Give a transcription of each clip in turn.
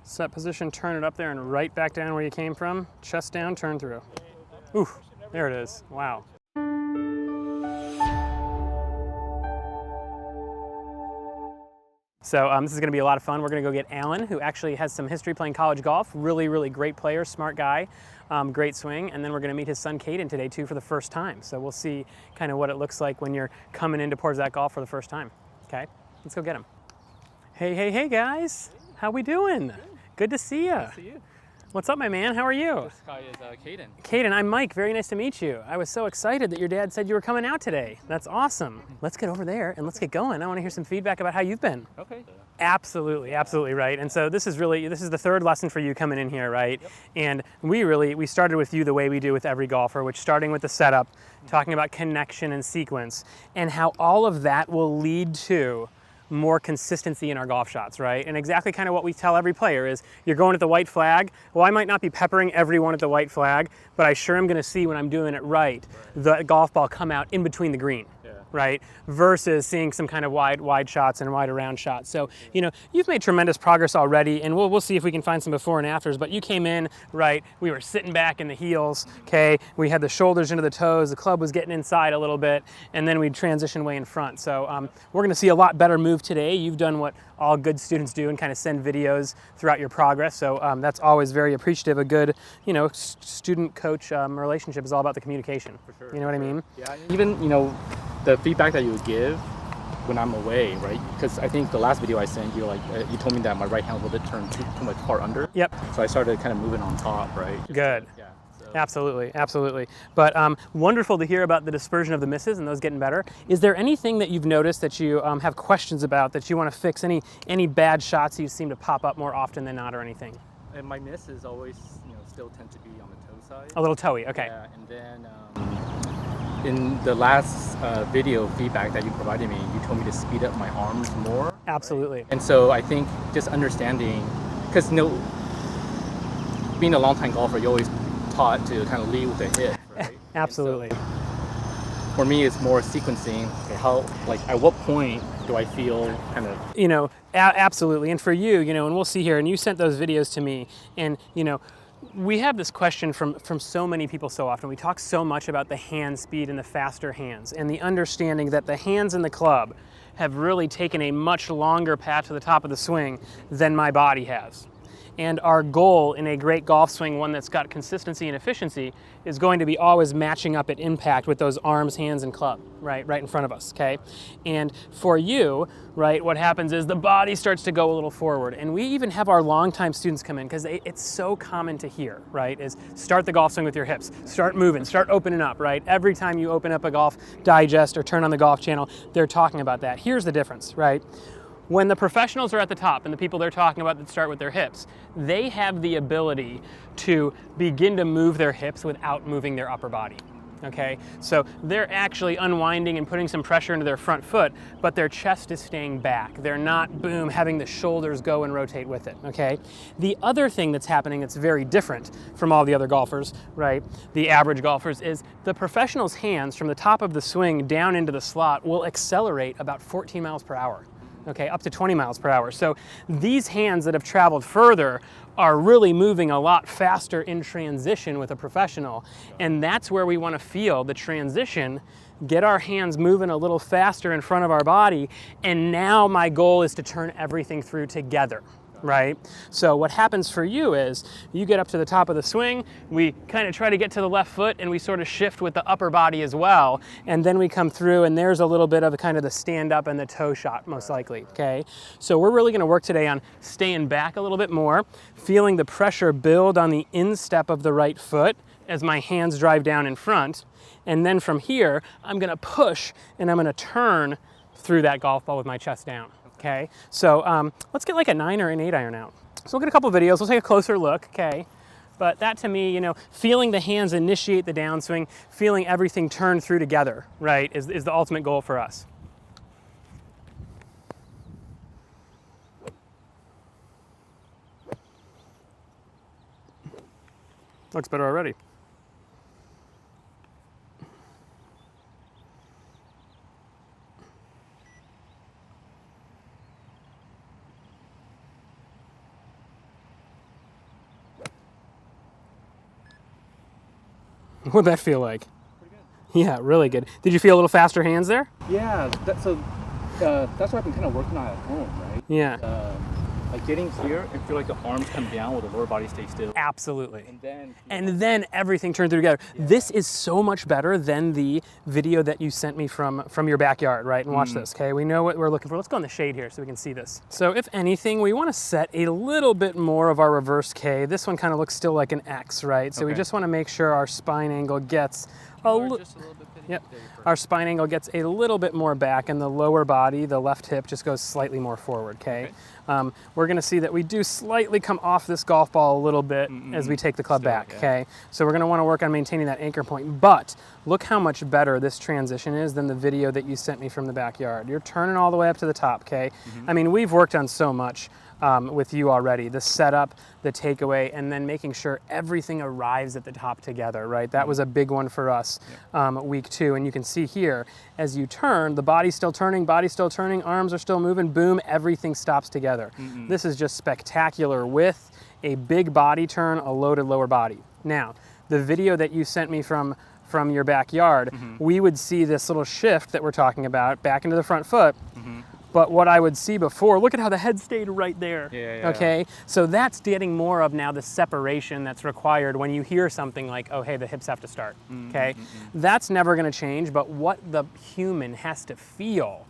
Set position, turn it up there and right back down where you came from. Chest down, turn through. Ooh, there it is. Wow. So this is going to be a lot of fun. We're going to go get Alan, who actually has some history playing college golf. Really, really great player, smart guy, great swing. And then we're going to meet his son, Caden, today, too, for the first time. So we'll see kind of what it looks like when you're coming into Porzak Golf for the first time. Okay, let's go get him. Hey, hey, hey, guys. How we doing? Good to see you. Good to see you. What's up, my man? How are you? This guy is Caden. Caden, I'm Mike. Very nice to meet you. I was so excited that your dad said you were coming out today. That's awesome. Let's get over there and let's get going. I want to hear some feedback about how you've been. Okay. Absolutely, absolutely right. And so this is the third lesson for you coming in here, right? Yep. And we started with you the way we do with every golfer, which starting with the setup, talking about connection and sequence, and how all of that will lead to more consistency in our golf shots, right? And exactly kind of what we tell every player is, you're going at the white flag. Well, I might not be peppering everyone at the white flag, but I sure am going to see when I'm doing it right, the golf ball come out in between the green. Right, versus seeing some kind of wide shots and wide around shots. So, you know, you've made tremendous progress already, and we'll see if we can find some before and afters. But you came in, right, we were sitting back in the heels, okay, we had the shoulders into the toes, the club was getting inside a little bit, and then we'd transition way in front. So we're gonna see a lot better move today. You've done what all good students do and kind of send videos throughout your progress. So that's always very appreciative. A good, you know, student-coach relationship is all about the communication. For sure. You know what I mean? Yeah, even, you know, the feedback that you would give when I'm away, right? Because I think the last video I sent you, like, you told me that my right hand will turn too much far under. Yep. So I started kind of moving on top, right? Good. Yeah. So. Absolutely, absolutely. But wonderful to hear about the dispersion of the misses and those getting better. Is there anything that you've noticed that you have questions about that you want to fix? Any bad shots you seem to pop up more often than not or anything? And my misses always, you know, still tend to be on the toe side. A little toey, okay. Yeah, and then in the last video feedback that you provided me, you told me to speed up my arms more. Absolutely. Right? And so I think just understanding, because, you know, being a long-time golfer, you're always taught to kind of lead with the hip, right? Absolutely. So for me, it's more sequencing. Okay, how, like, at what point do I feel kind of... You know, absolutely. And for you, you know, and we'll see here, and you sent those videos to me, and, you know, we have this question from so many people so often. We talk so much about the hand speed and the faster hands, and the understanding that the hands in the club have really taken a much longer path to the top of the swing than my body has. And our goal in a great golf swing, one that's got consistency and efficiency, is going to be always matching up at impact with those arms, hands, and club, right in front of us, okay? And for you, right, what happens is the body starts to go a little forward. And we even have our longtime students come in, because it's so common to hear, right, is start the golf swing with your hips, start moving, start opening up, right? Every time you open up a Golf Digest or turn on the Golf Channel, they're talking about that. Here's the difference, right? When the professionals are at the top and the people they're talking about that start with their hips, they have the ability to begin to move their hips without moving their upper body, okay? So they're actually unwinding and putting some pressure into their front foot, but their chest is staying back. They're not, boom, having the shoulders go and rotate with it, okay? The other thing that's happening that's very different from all the other golfers, right, the average golfers, is the professionals' hands from the top of the swing down into the slot will accelerate about 14 miles per hour. Okay, up to 20 miles per hour. So these hands that have traveled further are really moving a lot faster in transition with a professional. And that's where we want to feel the transition, get our hands moving a little faster in front of our body. And now my goal is to turn everything through together. Right? So what happens for you is you get up to the top of the swing, we kind of try to get to the left foot, and we sort of shift with the upper body as well, and then we come through, and there's a little bit of kind of the stand up and the toe shot most likely, okay? So we're really going to work today on staying back a little bit more, feeling the pressure build on the instep of the right foot as my hands drive down in front, and then from here I'm going to push and I'm going to turn through that golf ball with my chest down. Okay, so let's get like a 9 or an 8 iron out. So we'll get a couple videos, we'll take a closer look, okay? But that to me, you know, feeling the hands initiate the downswing, feeling everything turn through together, right, is the ultimate goal for us. Looks better already. What'd that feel like? Pretty good. Yeah, really good. Did you feel a little faster hands there? Yeah, that's what I've been kind of working on at home, right? Yeah. Like getting here and feel like the arms come down while the lower body stays still. Absolutely. And then everything turned through together. Yeah. This is so much better than the video that you sent me from your backyard, right? And watch this, okay? We know what we're looking for. Let's go in the shade here so we can see this. So if anything, we want to set a little bit more of our reverse K. This one kind of looks still like an X, right? So we just want to make sure our spine angle gets Yep. Our spine angle gets a little bit more back, and the lower body, the left hip, just goes slightly more forward, okay? We're going to see that we do slightly come off this golf ball a little bit as we take the club back, okay? So we're going to want to work on maintaining that anchor point, but look how much better this transition is than the video that you sent me from the backyard. You're turning all the way up to the top, okay? I mean, we've worked on so much with you already. The setup, the takeaway, and then making sure everything arrives at the top together, right? That was a big one for us week 2. And you can see here, as you turn, the body's still turning, arms are still moving, boom, everything stops together. This is just spectacular with a big body turn, a loaded lower body. Now, the video that you sent me from your backyard, we would see this little shift that we're talking about back into the front foot. But what I would see before, look at how the head stayed right there, okay? So that's getting more of now the separation that's required when you hear something like, oh, hey, the hips have to start, okay? That's never gonna change, but what the human has to feel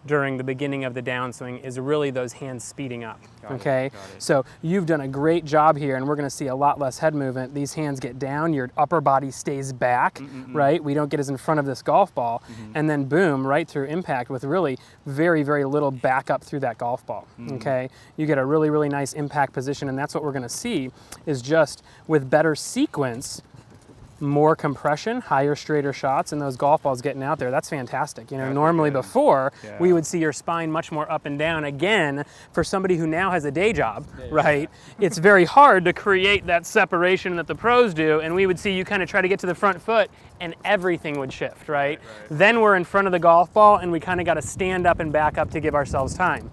during the beginning of the downswing is really those hands speeding up, okay? So you've done a great job here, and we're gonna see a lot less head movement. These hands get down, your upper body stays back, right? We don't get as in front of this golf ball, and then boom, right through impact with really very, very little back up through that golf ball, okay? You get a really, really nice impact position, and that's what we're gonna see is just with better sequence, more compression, higher, straighter shots, and those golf balls getting out there. That's fantastic. You know, normally before, we would see your spine much more up and down. Again, for somebody who now has a day job, right, it's very hard to create that separation that the pros do, and we would see you kind of try to get to the front foot, and everything would shift, right? Then we're in front of the golf ball, and we kind of got to stand up and back up to give ourselves time.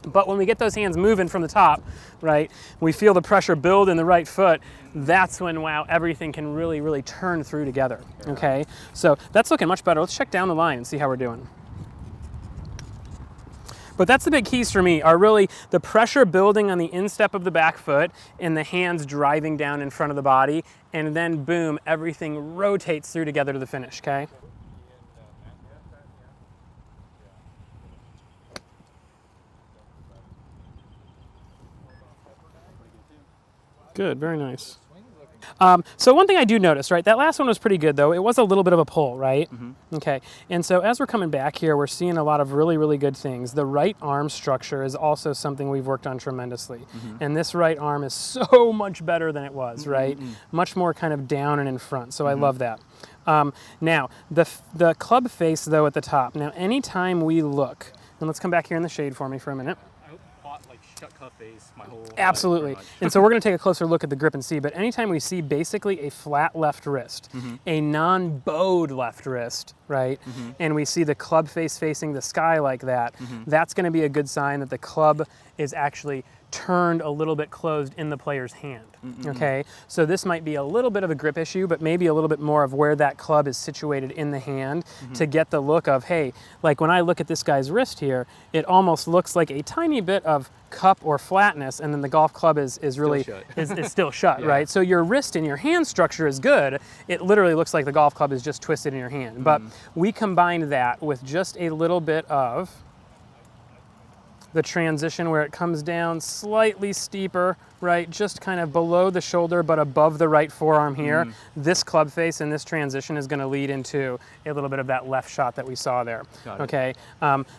But when we get those hands moving from the top, right, we feel the pressure build in the right foot, that's when, wow, everything can really, really turn through together, okay? So that's looking much better. Let's check down the line and see how we're doing. But that's the big keys for me, are really the pressure building on the instep of the back foot and the hands driving down in front of the body, and then boom, everything rotates through together to the finish, okay? Good, very nice. So one thing I do notice, right, that last one was pretty good though. It was a little bit of a pull, right? Okay, and so as we're coming back here, we're seeing a lot of really, really good things. The right arm structure is also something we've worked on tremendously. And this right arm is so much better than it was, right? Much more kind of down and in front, so I love that. Now, the club face though at the top. Now, anytime we look, and let's come back here in the shade for me for a minute. Like shut cup face my whole Absolutely. And so we're going to take a closer look at the grip and see, but anytime we see basically a flat left wrist, a non-bowed left wrist, right, and we see the club face facing the sky like that, that's going to be a good sign that the club is actually turned a little bit closed in the player's hand, okay? So this might be a little bit of a grip issue, but maybe a little bit more of where that club is situated in the hand to get the look of, hey, like when I look at this guy's wrist here, it almost looks like a tiny bit of cup or flatness, and then the golf club is really still shut, right? So your wrist and your hand structure is good. It literally looks like the golf club is just twisted in your hand. But we combined that with just a little bit of the transition where it comes down slightly steeper, right, just kind of below the shoulder but above the right forearm here. This club face and this transition is going to lead into a little bit of that left shot that we saw there, okay?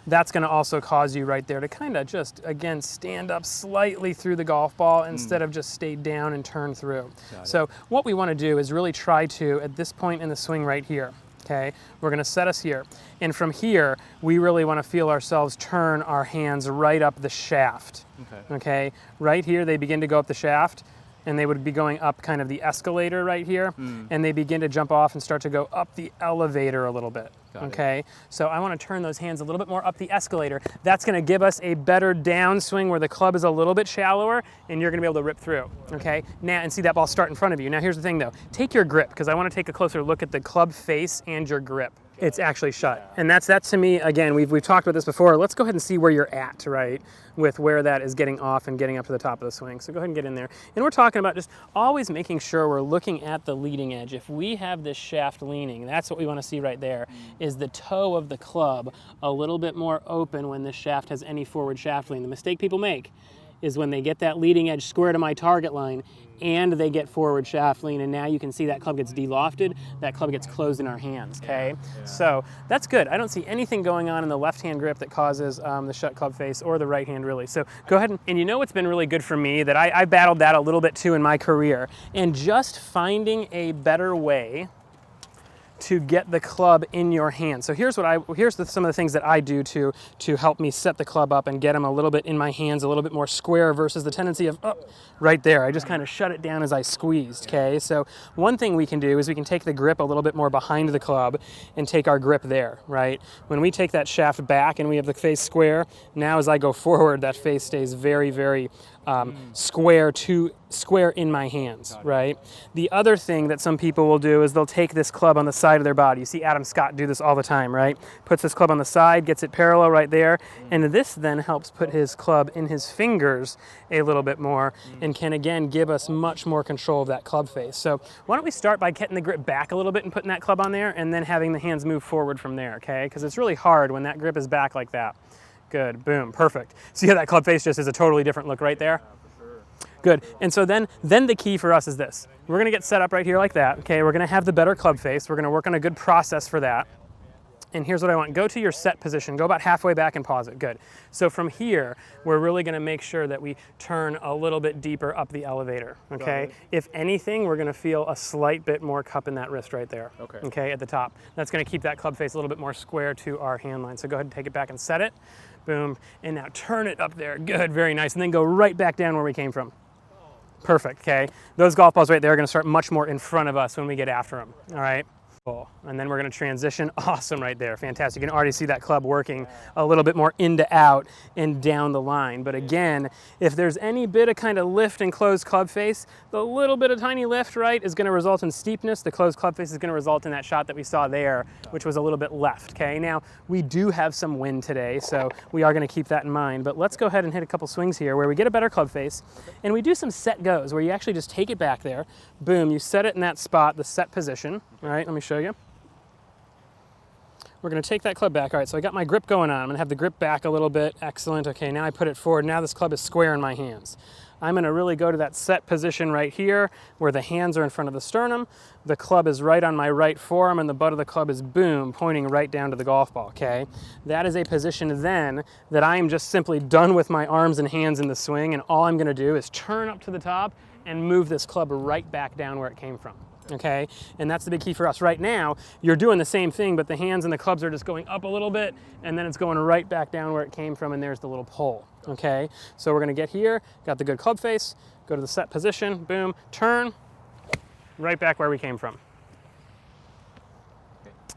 That's going to also cause you right there to kind of just, again, stand up slightly through the golf ball instead of just stay down and turn through. So what we want to do is really try to, at this point in the swing right here, okay, we're going to set us here. And from here, we really want to feel ourselves turn our hands right up the shaft. Okay, right here, they begin to go up the shaft. and they would be going up kind of the escalator right here, and they begin to jump off and start to go up the elevator a little bit. Okay, so I want to turn those hands a little bit more up the escalator. That's going to give us a better downswing where the club is a little bit shallower and you're going to be able to rip through. Okay, now, and see that ball start in front of you. Now here's the thing though, take your grip, because I want to take a closer look at the club face and your grip. It's actually shut. And that to me, again, we've talked about this before. Let's go ahead and see where you're at, right? With where that is getting off and getting up to the top of the swing. So go ahead and get in there. And we're talking about just always making sure we're looking at the leading edge. If we have this shaft leaning, that's what we want to see right there, is the toe of the club a little bit more open when the shaft has any forward shaft lean. The mistake people make is when they get that leading edge square to my target line and they get forward shaft lean, and now you can see that club gets de-lofted, that club gets closed in our hands, okay? So that's good. I don't see anything going on in the left hand grip that causes the shut club face, or the right hand really. So go ahead and you know what's been really good for me, that I battled that a little bit too in my career, and just finding a better way to get the club in your hand. So here's some of the things that I do to help me set the club up and get them a little bit in my hands, a little bit more square versus the tendency of right there. I just kind of shut it down as I squeezed, okay? So one thing we can do is we can take the grip a little bit more behind the club and take our grip there, right? When we take that shaft back and we have the face square, now as I go forward, that face stays very, very square in my hands, right? The other thing that some people will do is they'll take this club on the side of their body. You see Adam Scott do this all the time, right? Puts this club on the side, gets it parallel right there, and this then helps put his club in his fingers a little bit more and can again give us much more control of that club face. So why don't we start by getting the grip back a little bit and putting that club on there, and then having the hands move forward from there, okay? Because it's really hard when that grip is back like that. Good, boom, perfect. See how that club face just is a totally different look right there? Good, and so then the key for us is this. We're gonna get set up right here like that, okay? We're gonna have the better club face. We're gonna work on a good process for that. And here's what I want. Go to your set position. Go about halfway back and pause it. Good. So from here, we're really going to make sure that we turn a little bit deeper up the elevator, okay? If anything, we're going to feel a slight bit more cup in that wrist right there, okay, at the top. That's going to keep that club face a little bit more square to our hand line. So go ahead and take it back and set it. Boom. And now turn it up there. Good. Very nice. And then go right back down where we came from. Perfect, okay? Those golf balls right there are going to start much more in front of us when we get after them, all right? And then we're going to transition. Awesome right there. Fantastic. You can already see that club working a little bit more into out and down the line. But again, if there's any bit of kind of lift and closed club face, the little bit of tiny lift, right, is going to result in steepness. The closed club face is going to result in that shot that we saw there, which was a little bit left, okay? Now, we do have some wind today, so we are going to keep that in mind. But let's go ahead and hit a couple swings here where we get a better club face. And we do some set goes where you actually just take it back there. Boom, you set it in that spot, the set position. All right, let me show you. We're going to take that club back. All right, so I got my grip going on. I'm going to have the grip back a little bit. Excellent. Okay, now I put it forward. Now this club is square in my hands. I'm going to really go to that set position right here where the hands are in front of the sternum. The club is right on my right forearm, and the butt of the club is, boom, pointing right down to the golf ball, okay? That is a position then that I am just simply done with my arms and hands in the swing, and all I'm going to do is turn up to the top and move this club right back down where it came from. Okay, and that's the big key for us. Right now, you're doing the same thing, but the hands and the clubs are just going up a little bit, and then it's going right back down where it came from, and there's the little pull. Okay, so we're gonna get here, got the good club face, go to the set position, boom, turn, right back where we came from.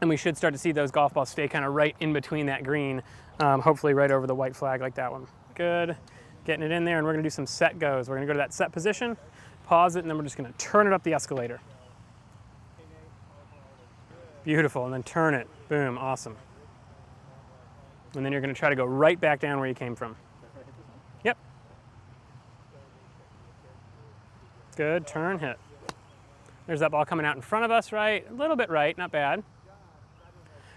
And we should start to see those golf balls stay kind of right in between that green, hopefully right over the white flag like that one. Good, getting it in there, and we're gonna do some set goes. We're gonna go to that set position, pause it, and then we're just gonna turn it up the escalator. Beautiful, and then turn it. Boom, awesome. And then you're going to try to go right back down where you came from. Yep. Good, turn, hit. There's that ball coming out in front of us, right? A little bit right, not bad.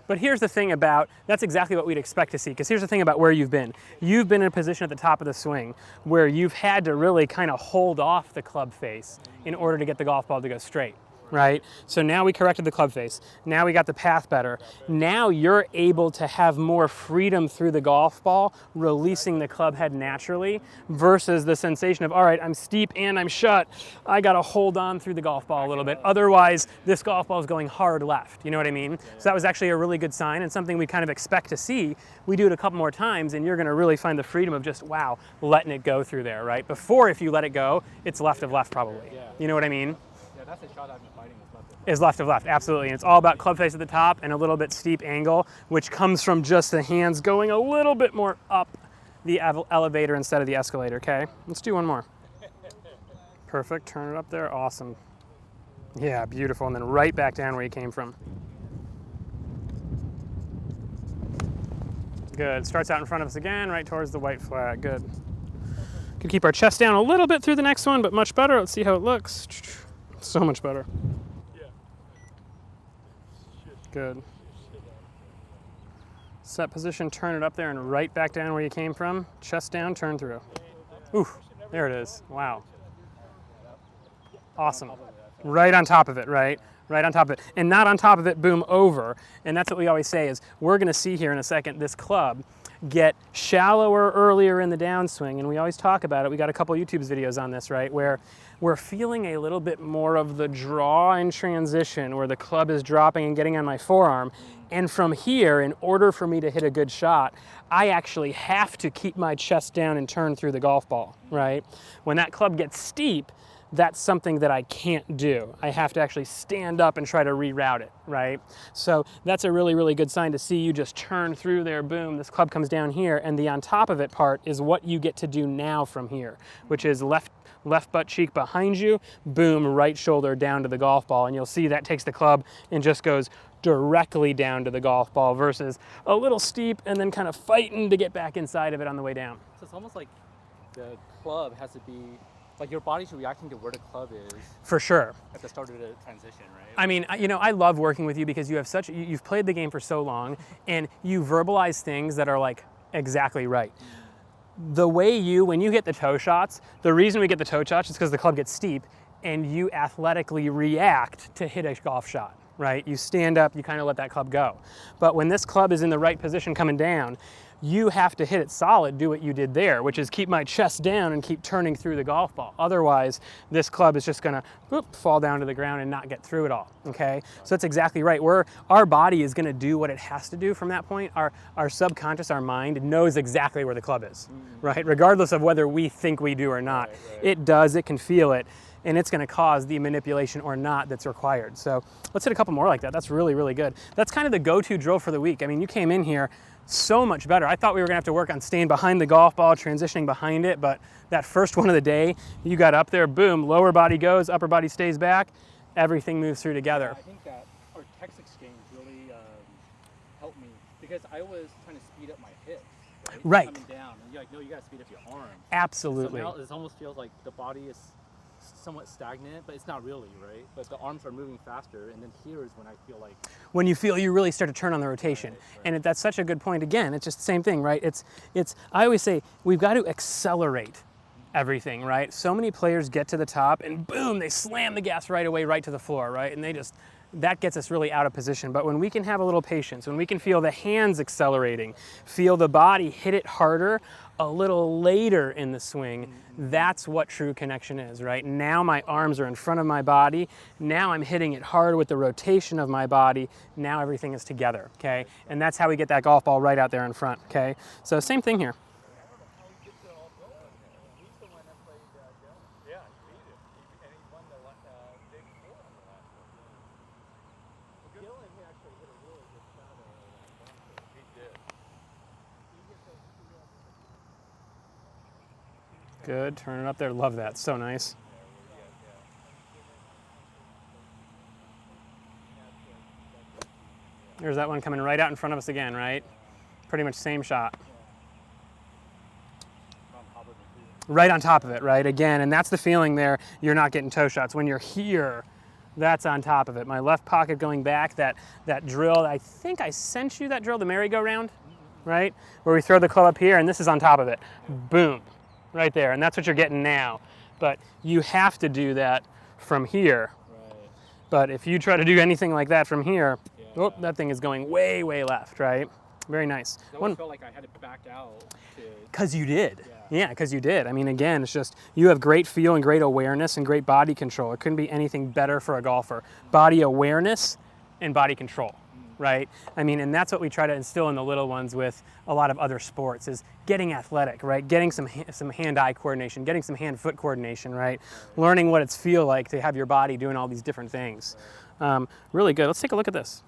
But here's the thing about, that's exactly what we'd expect to see, because here's the thing about where you've been. You've been in a position at the top of the swing where you've had to really kind of hold off the club face in order to get the golf ball to go straight. right? So now we corrected the club face. Now we got the path better. Now you're able to have more freedom through the golf ball, releasing the club head naturally, versus the sensation of, all right, I'm steep and I'm shut. I got to hold on through the golf ball a little bit. Otherwise, this golf ball is going hard left. You know what I mean? So that was actually a really good sign and something we kind of expect to see. We do it a couple more times and you're going to really find the freedom of just, wow, letting it go through there, right? Before, if you let it go, it's left of left probably. You know what I mean? Yeah, that's a shot I've been fighting is left of left. Is left of left, absolutely. And it's all about club face at the top and a little bit steep angle, which comes from just the hands going a little bit more up the elevator instead of the escalator, okay? Let's do one more. Perfect, turn it up there, awesome. Yeah, beautiful, and then right back down where you came from. Good, starts out in front of us again, right towards the white flag, good. Could keep our chest down a little bit through the next one, but much better. Let's see how it looks. So much better. Good. Set position, turn it up there and right back down where you came from. Chest down, turn through. Ooh, there it is, wow. Awesome. Right on top of it, right? Right on top of it. And not on top of it, boom, over. And that's what we always say is, we're gonna see here in a second this club get shallower earlier in the downswing, and we always talk about it. We got a couple YouTube videos on this, right, where we're feeling a little bit more of the draw and transition where the club is dropping and getting on my forearm. And from here, in order for me to hit a good shot, I actually have to keep my chest down and turn through the golf ball, right? When that club gets steep, that's something that I can't do. I have to actually stand up and try to reroute it, right? So that's a really, really good sign to see you just turn through there, boom, this club comes down here, and the on top of it part is what you get to do now from here, which is left butt cheek behind you, boom, right shoulder down to the golf ball, and you'll see that takes the club and just goes directly down to the golf ball versus a little steep and then kind of fighting to get back inside of it on the way down. So it's almost like the club has to be, like your body's reacting to where the club is. For sure. At the start of the transition, right? I mean, you know, I love working with you because you have you've played the game for so long and you verbalize things that are like exactly right. The way when you get the toe shots, the reason we get the toe shots is because the club gets steep and you athletically react to hit a golf shot, right? You stand up, you kind of let that club go. But when this club is in the right position coming down, you have to hit it solid, do what you did there, which is keep my chest down and keep turning through the golf ball. Otherwise, this club is just gonna fall down to the ground and not get through it all, okay? So that's exactly right. Our body is gonna do what it has to do from that point. Our subconscious, our mind, knows exactly where the club is, right? Regardless of whether we think we do or not. It does, it can feel it, and it's gonna cause the manipulation or not that's required. So let's hit a couple more like that. That's really, really good. That's kind of the go-to drill for the week. I mean, you came in here so much better. I thought we were gonna have to work on staying behind the golf ball, transitioning behind it, but that first one of the day, you got up there, boom, lower body goes, upper body stays back, everything moves through together. I think that our text exchange really helped me because I was trying to speed up my hips, right? Coming down, and you're like, no, you gotta speed up your arms. Absolutely. So now it almost feels like the body is somewhat stagnant, but it's not really, right? But the arms are moving faster, and then here is when I feel like... When you feel you really start to turn on the rotation. Right. And that's such a good point. Again, it's just the same thing, right? I always say, we've got to accelerate everything, right? So many players get to the top, and boom, they slam the gas right away, right to the floor, right? And that gets us really out of position. But when we can have a little patience, when we can feel the hands accelerating, feel the body hit it harder a little later in the swing, that's what true connection is, right? Now my arms are in front of my body. Now I'm hitting it hard with the rotation of my body. Now everything is together, okay? And that's how we get that golf ball right out there in front, okay? So same thing here. Good, turn it up there, love that, so nice. There's that one coming right out in front of us again, right? Pretty much same shot. Right on top of it, right? Again, and that's the feeling there, you're not getting toe shots. When you're here, that's on top of it. My left pocket going back, that drill, I think I sent you that drill, the merry-go-round, right? Where we throw the club up here, and this is on top of it. Boom. Right there, and that's what you're getting now. But you have to do that from here. Right. But if you try to do anything like that from here, oh, that thing is going way, way left, right? Very nice. I always felt like I had to back out. Because you did. Yeah, because you did. I mean, again, it's just you have great feel and great awareness and great body control. It couldn't be anything better for a golfer. Body awareness and body control, right? I mean, and that's what we try to instill in the little ones with a lot of other sports is getting athletic, right? Getting some hand-eye coordination, getting some hand-foot coordination, right? Learning what it's feel like to have your body doing all these different things. Really good. Let's take a look at this.